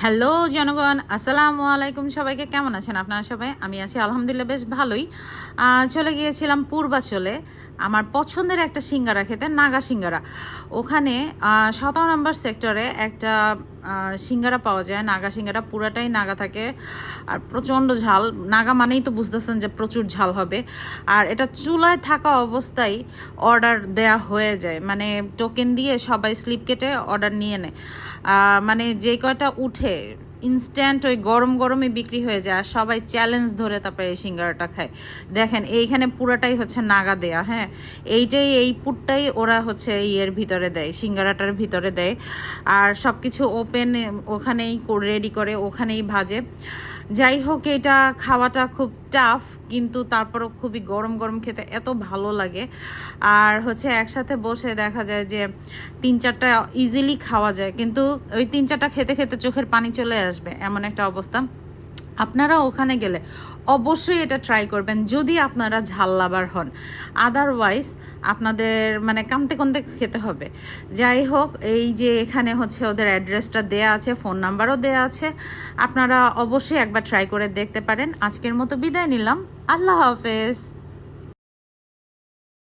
Hello জনগণ, আসসালামু আলাইকুম। সবাইকে কেমন আছেন আপনারা সবাই? আমি আছি আলহামদুলিল্লাহ বেশ ভালোই। চলে গিয়েছিলাম পূর্বাচলে আমার পছন্দের একটা সিঙ্গারা খেতে, নাগা সিঙ্গারা। ওখানে 17 নম্বর সেক্টরে একটা সিঙ্গারা পাওয়া যায়, নাগা সিঙ্গারা। পুরাটাই নাগা থাকে আর প্রচণ্ড ঝাল। নাগা মানেই তো বুঝতেছেন যে প্রচুর ঝাল হবে। আর এটা চুলায় থাকা অবস্থায় অর্ডার দেয়া হয়ে যায়, মানে টোকেন দিয়ে সবাই স্লিপ কেটে অর্ডার নিয়ে নেয়। মানে যে কয়টা উঠে ইনস্ট্যান্ট ওই গরম গরমই বিক্রি হয়ে যায়, আর সবাই চ্যালেঞ্জ ধরে তারপরে এই সিঙ্গারাটা খায়। দেখেন এইখানে পুরাটাই হচ্ছে নাগা দেয়া, হ্যাঁ, এই পুরটাই ওরা হচ্ছে ইয়ের ভিতরে দেয়, সিঙ্গারাটার ভিতরে দেয়। আর সব কিছু ওপেন ওখানেই রেডি করে, ওখানেই ভাজে। যাই হোক, এটা খাওয়াটা খুব টাফ, কিন্তু তারপরও খুবই গরম গরম খেতে এত ভালো লাগে। আর হচ্ছে একসাথে বসে দেখা যায় যে 3-4টা ইজিলি খাওয়া যায়, কিন্তু ওই 3-4টা খেতে খেতে চোখের পানি চলে আসবে, এমন একটা অবস্থা। আপনারা ওখানে গেলে অবশ্যই এটা ট্রাই করবেন যদি আপনারা ঝাল লাভার হন। আদারওয়াইজ আপনাদের মানে কামতে কামতে খেতে হবে। যাই হোক, এই যে এখানে হচ্ছে ওদের অ্যাড্রেসটা দেয়া আছে, ফোন নাম্বারও দেয়া আছে। আপনারা অবশ্যই একবার ট্রাই করে দেখতে পারেন। আজকের মতো বিদায় নিলাম। আল্লাহ হাফেজ।